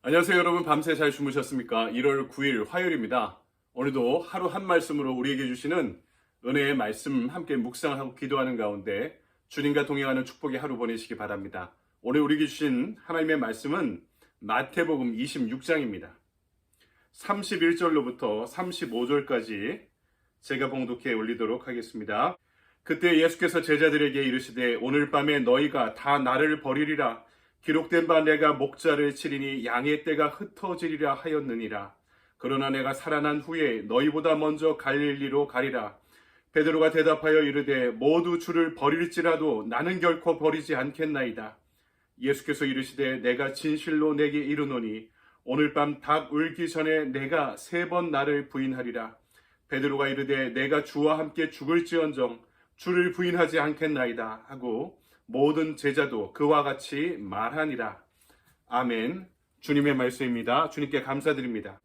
안녕하세요 여러분. 밤새 잘 주무셨습니까? 1월 9일 화요일입니다. 오늘도 하루 한 말씀으로 우리에게 주시는 은혜의 말씀 함께 묵상하고 기도하는 가운데 주님과 동행하는 축복의 하루 보내시기 바랍니다. 오늘 우리에게 주신 하나님의 말씀은 마태복음 26장입니다. 31절로부터 35절까지 제가 봉독해 올리도록 하겠습니다. 그때 예수께서 제자들에게 이르시되 오늘 밤에 너희가 다 나를 버리리라. 기록된 바 내가 목자를 치리니 양의 떼가 흩어지리라 하였느니라. 그러나 내가 살아난 후에 너희보다 먼저 갈릴리로 가리라. 베드로가 대답하여 이르되 모두 주를 버릴지라도 나는 결코 버리지 않겠나이다. 예수께서 이르시되 내가 진실로 내게 이르노니 오늘 밤 닭 울기 전에 내가 3번 나를 부인하리라. 베드로가 이르되 내가 주와 함께 죽을지언정 주를 부인하지 않겠나이다 하고 모든 제자도 그와 같이 말하니라. 아멘. 주님의 말씀입니다. 주님께 감사드립니다.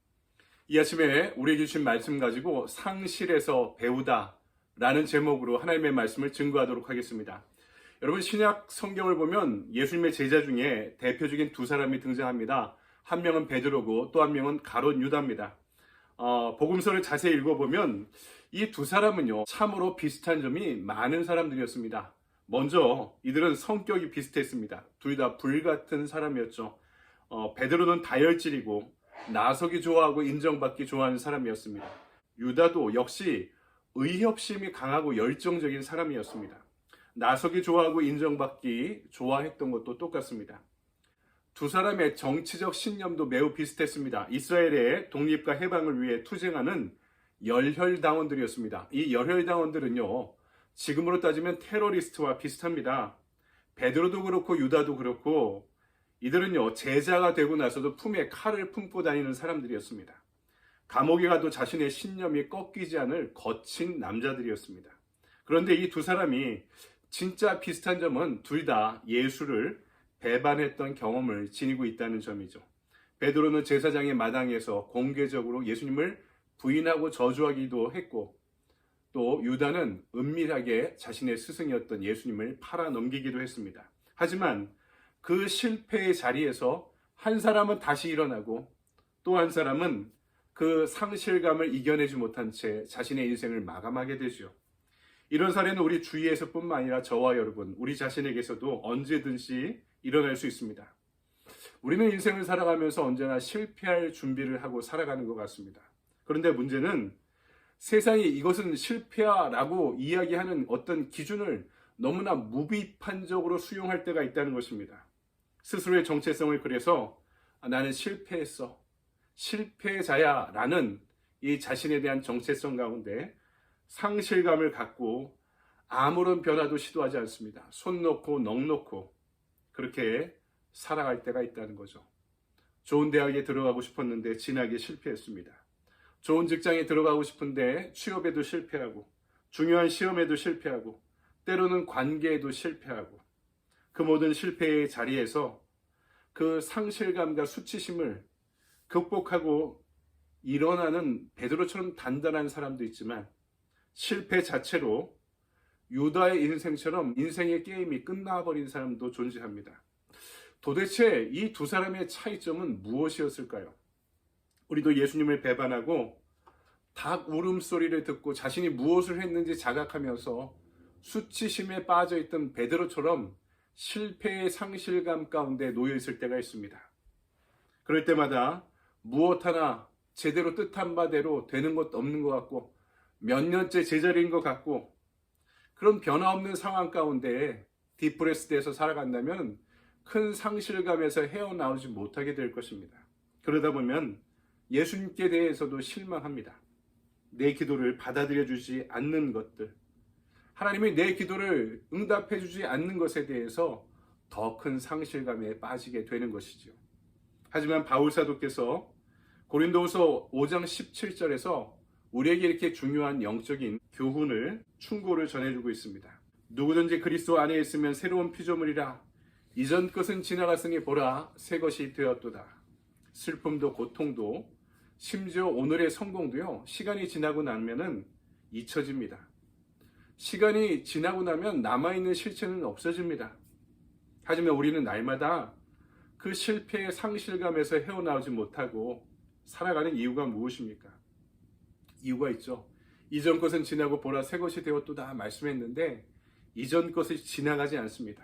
이 아침에 우리에게 주신 말씀 가지고 상실에서 배우다 라는 제목으로 하나님의 말씀을 증거하도록 하겠습니다. 여러분, 신약 성경을 보면 예수님의 제자 중에 대표적인 두 사람이 등장합니다. 한 명은 베드로고 또 한 명은 가룟 유다입니다. 복음서를 자세히 읽어보면 이 두 사람은요 참으로 비슷한 점이 많은 사람들이었습니다. 먼저 이들은 성격이 비슷했습니다. 둘 다 불같은 사람이었죠. 베드로는 다혈질이고 나서기 좋아하고 인정받기 좋아하는 사람이었습니다. 유다도 역시 의협심이 강하고 열정적인 사람이었습니다. 나서기 좋아하고 인정받기 좋아했던 것도 똑같습니다. 두 사람의 정치적 신념도 매우 비슷했습니다. 이스라엘의 독립과 해방을 위해 투쟁하는 열혈당원들이었습니다. 이 열혈당원들은요 지금으로 따지면 테러리스트와 비슷합니다. 베드로도 그렇고 유다도 그렇고 이들은요 제자가 되고 나서도 품에 칼을 품고 다니는 사람들이었습니다. 감옥에 가도 자신의 신념이 꺾이지 않을 거친 남자들이었습니다. 그런데 이 두 사람이 진짜 비슷한 점은 둘 다 예수를 배반했던 경험을 지니고 있다는 점이죠. 베드로는 제사장의 마당에서 공개적으로 예수님을 부인하고 저주하기도 했고 또 유다는 은밀하게 자신의 스승이었던 예수님을 팔아넘기기도 했습니다. 하지만 그 실패의 자리에서 한 사람은 다시 일어나고 또 한 사람은 그 상실감을 이겨내지 못한 채 자신의 인생을 마감하게 되죠. 이런 사례는 우리 주위에서뿐만 아니라 저와 여러분, 우리 자신에게서도 언제든지 일어날 수 있습니다. 우리는 인생을 살아가면서 언제나 실패할 준비를 하고 살아가는 것 같습니다. 그런데 문제는 세상이 이것은 실패야라고 이야기하는 어떤 기준을 너무나 무비판적으로 수용할 때가 있다는 것입니다. 스스로의 정체성을 그래서 나는 실패했어, 실패자야 라는 이 자신에 대한 정체성 가운데 상실감을 갖고 아무런 변화도 시도하지 않습니다. 손 놓고 넋 놓고 그렇게 살아갈 때가 있다는 거죠. 좋은 대학에 들어가고 싶었는데 진학에 실패했습니다. 좋은 직장에 들어가고 싶은데 취업에도 실패하고 중요한 시험에도 실패하고 때로는 관계에도 실패하고 그 모든 실패의 자리에서 그 상실감과 수치심을 극복하고 일어나는 베드로처럼 단단한 사람도 있지만 실패 자체로 유다의 인생처럼 인생의 게임이 끝나버린 사람도 존재합니다. 도대체 이 두 사람의 차이점은 무엇이었을까요? 우리도 예수님을 배반하고 닭 울음소리를 듣고 자신이 무엇을 했는지 자각하면서 수치심에 빠져있던 베드로처럼 실패의 상실감 가운데 놓여있을 때가 있습니다. 그럴 때마다 무엇 하나 제대로 뜻한 바대로 되는 것도 없는 것 같고 몇 년째 제자리인 것 같고 그런 변화없는 상황 가운데 디프레스돼서 살아간다면 큰 상실감에서 헤어나오지 못하게 될 것입니다. 그러다 보면 예수님께 대해서도 실망합니다. 내 기도를 받아들여 주지 않는 것들, 하나님이 내 기도를 응답해 주지 않는 것에 대해서 더 큰 상실감에 빠지게 되는 것이죠. 하지만 바울 사도께서 고린도후서 5장 17절에서 우리에게 이렇게 중요한 영적인 교훈을 충고를 전해주고 있습니다. 누구든지 그리스도 안에 있으면 새로운 피조물이라. 이전 것은 지나갔으니 보라 새 것이 되었도다. 슬픔도 고통도 심지어 오늘의 성공도요 시간이 지나고 나면은 잊혀집니다. 시간이 지나고 나면 남아있는 실체는 없어집니다. 하지만 우리는 날마다 그 실패의 상실감에서 헤어나오지 못하고 살아가는 이유가 무엇입니까? 이유가 있죠. 이전 것은 지나고 보라 새 것이 되었도다 말씀했는데 이전 것이 지나가지 않습니다.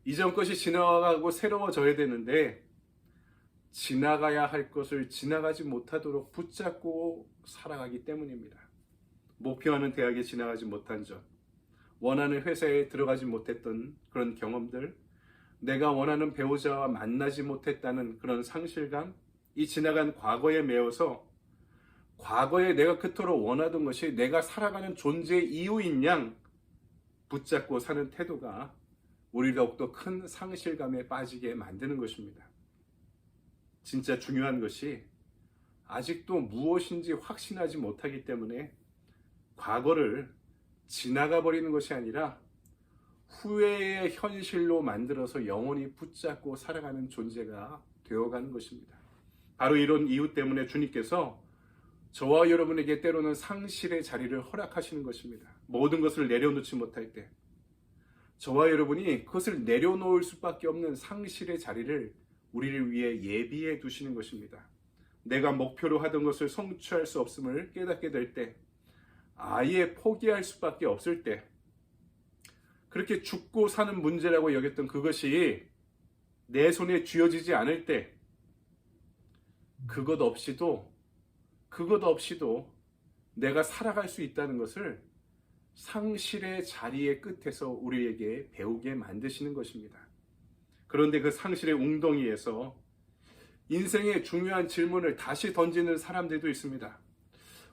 이전 것이 지나가고 새로워져야 되는데 지나가야 할 것을 지나가지 못하도록 붙잡고 살아가기 때문입니다. 목표하는 대학에 지나가지 못한 점, 원하는 회사에 들어가지 못했던 그런 경험들, 내가 원하는 배우자와 만나지 못했다는 그런 상실감, 이 지나간 과거에 매여서 과거에 내가 그토록 원하던 것이 내가 살아가는 존재의 이유인 양 붙잡고 사는 태도가 우리를 더욱더 큰 상실감에 빠지게 만드는 것입니다. 진짜 중요한 것이 아직도 무엇인지 확신하지 못하기 때문에 과거를 지나가 버리는 것이 아니라 후회의 현실로 만들어서 영원히 붙잡고 살아가는 존재가 되어가는 것입니다. 바로 이런 이유 때문에 주님께서 저와 여러분에게 때로는 상실의 자리를 허락하시는 것입니다. 모든 것을 내려놓지 못할 때 저와 여러분이 그것을 내려놓을 수밖에 없는 상실의 자리를 우리를 위해 예비해 두시는 것입니다. 내가 목표로 하던 것을 성취할 수 없음을 깨닫게 될 때, 아예 포기할 수밖에 없을 때, 그렇게 죽고 사는 문제라고 여겼던 그것이 내 손에 쥐어지지 않을 때, 그것 없이도 내가 살아갈 수 있다는 것을 상실의 자리의 끝에서 우리에게 배우게 만드시는 것입니다. 그런데 그 상실의 웅덩이에서 인생의 중요한 질문을 다시 던지는 사람들도 있습니다.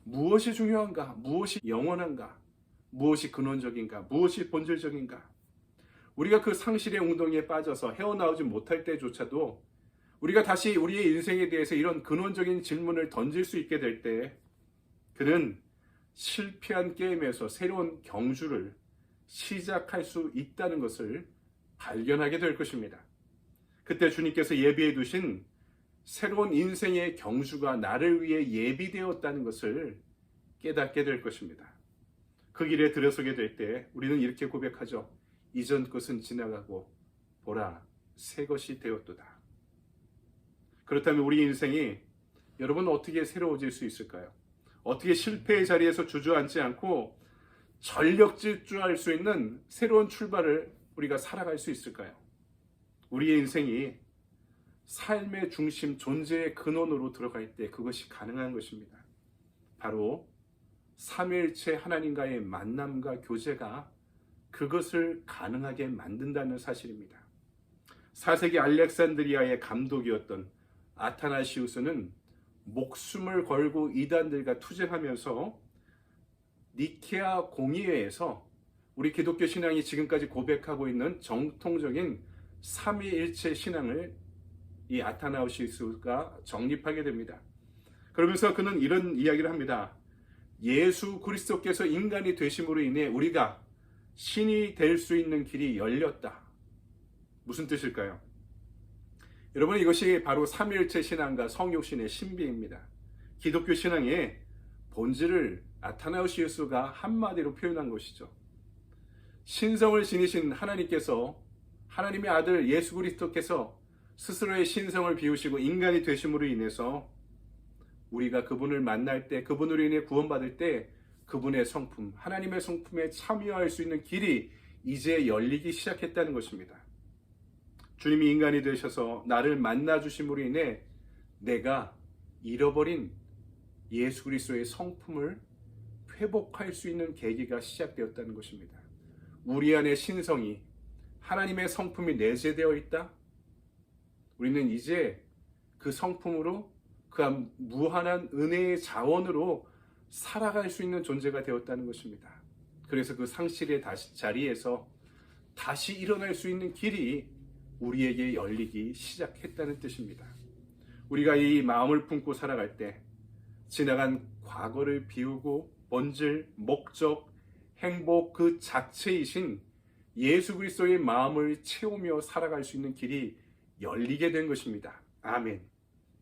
무엇이 중요한가? 무엇이 영원한가? 무엇이 근원적인가? 무엇이 본질적인가? 우리가 그 상실의 웅덩이에 빠져서 헤어나오지 못할 때조차도 우리가 다시 우리의 인생에 대해서 이런 근원적인 질문을 던질 수 있게 될 때 그는 실패한 게임에서 새로운 경주를 시작할 수 있다는 것을 발견하게 될 것입니다. 그때 주님께서 예비해 두신 새로운 인생의 경주가 나를 위해 예비되었다는 것을 깨닫게 될 것입니다. 그 길에 들어서게 될 때 우리는 이렇게 고백하죠. 이전 것은 지나가고 보라 새 것이 되었도다. 그렇다면 우리 인생이 여러분 어떻게 새로워질 수 있을까요? 어떻게 실패의 자리에서 주저앉지 않고 전력 질주할 수 있는 새로운 출발을 우리가 살아갈 수 있을까요? 우리의 인생이 삶의 중심, 존재의 근원으로 들어갈 때 그것이 가능한 것입니다. 바로 삼위일체 하나님과의 만남과 교제가 그것을 가능하게 만든다는 사실입니다. 4세기 알렉산드리아의 감독이었던 아타나시우스는 목숨을 걸고 이단들과 투쟁하면서 니케아 공의회에서 우리 기독교 신앙이 지금까지 고백하고 있는 정통적인 삼위일체 신앙을 이 아타나시우스가 정립하게 됩니다. 그러면서 그는 이런 이야기를 합니다. 예수 그리스도께서 인간이 되심으로 인해 우리가 신이 될 수 있는 길이 열렸다. 무슨 뜻일까요? 여러분 이것이 바로 삼위일체 신앙과 성육신의 신비입니다. 기독교 신앙의 본질을 아타나시우스가 한마디로 표현한 것이죠. 신성을 지니신 하나님께서 하나님의 아들 예수 그리스도께서 스스로의 신성을 비우시고 인간이 되심으로 인해서 우리가 그분을 만날 때 그분으로 인해 구원받을 때 그분의 성품, 하나님의 성품에 참여할 수 있는 길이 이제 열리기 시작했다는 것입니다. 주님이 인간이 되셔서 나를 만나주심으로 인해 내가 잃어버린 예수 그리스도의 성품을 회복할 수 있는 계기가 시작되었다는 것입니다. 우리 안에 신성이 하나님의 성품이 내재되어 있다. 우리는 이제 그 성품으로 그 무한한 은혜의 자원으로 살아갈 수 있는 존재가 되었다는 것입니다. 그래서 그 상실의 자리에서 다시 일어날 수 있는 길이 우리에게 열리기 시작했다는 뜻입니다. 우리가 이 마음을 품고 살아갈 때 지나간 과거를 비우고 본질, 목적, 행복 그 자체이신 예수 그리스도의 마음을 채우며 살아갈 수 있는 길이 열리게 된 것입니다. 아멘.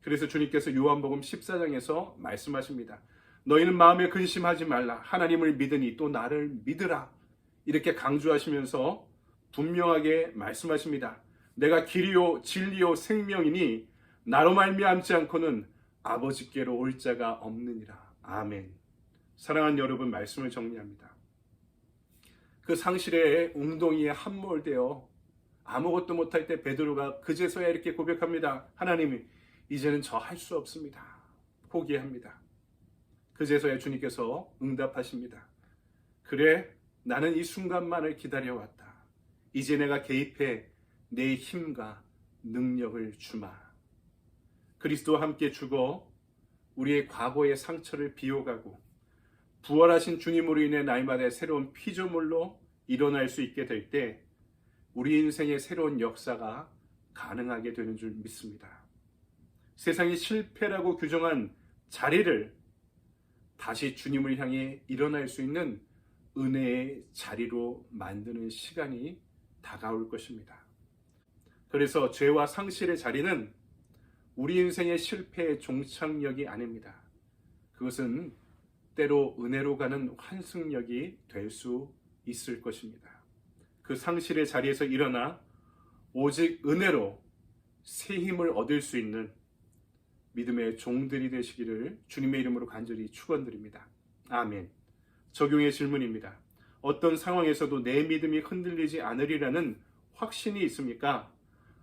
그래서 주님께서 요한복음 14장에서 말씀하십니다. 너희는 마음에 근심하지 말라. 하나님을 믿으니 또 나를 믿으라. 이렇게 강조하시면서 분명하게 말씀하십니다. 내가 길이요 진리요 생명이니 나로 말미암지 않고는 아버지께로 올 자가 없느니라. 아멘. 사랑하는 여러분, 말씀을 정리합니다. 그 상실의 웅덩이에 함몰되어 아무것도 못할 때 베드로가 그제서야 이렇게 고백합니다. 하나님이 이제는 저 할 수 없습니다. 포기합니다. 그제서야 주님께서 응답하십니다. 그래, 나는 이 순간만을 기다려왔다. 이제 내가 개입해 내 힘과 능력을 주마. 그리스도와 함께 죽어 우리의 과거의 상처를 비워가고 부활하신 주님으로 인해 날마다 새로운 피조물로 일어날 수 있게 될 때 우리 인생의 새로운 역사가 가능하게 되는 줄 믿습니다. 세상이 실패라고 규정한 자리를 다시 주님을 향해 일어날 수 있는 은혜의 자리로 만드는 시간이 다가올 것입니다. 그래서 죄와 상실의 자리는 우리 인생의 실패의 종착역이 아닙니다. 그것은 때로 은혜로 가는 환승역이 될 수 있을 것입니다. 그 상실의 자리에서 일어나 오직 은혜로 새 힘을 얻을 수 있는 믿음의 종들이 되시기를 주님의 이름으로 간절히 축원드립니다. 아멘. 적용의 질문입니다. 어떤 상황에서도 내 믿음이 흔들리지 않으리라는 확신이 있습니까?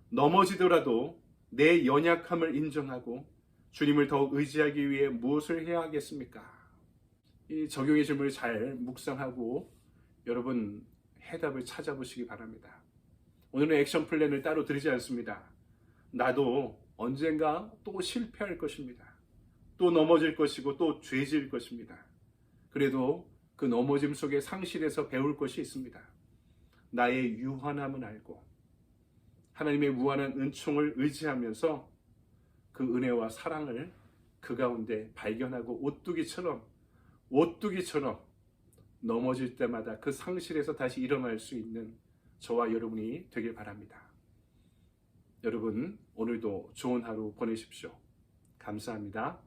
넘어지더라도 내 연약함을 인정하고 주님을 더욱 의지하기 위해 무엇을 해야 하겠습니까? 이 적용의 질문을 잘 묵상하고 여러분 해답을 찾아보시기 바랍니다. 오늘은 액션 플랜을 따로 드리지 않습니다. 나도 언젠가 또 실패할 것입니다. 또 넘어질 것이고 또 죄질 것입니다. 그래도 그 넘어짐 속에 상실에서 배울 것이 있습니다. 나의 유한함을 알고 하나님의 무한한 은총을 의지하면서 그 은혜와 사랑을 그 가운데 발견하고 오뚜기처럼 넘어질 때마다 그 상실에서 다시 일어날 수 있는 저와 여러분이 되길 바랍니다. 여러분, 오늘도 좋은 하루 보내십시오. 감사합니다.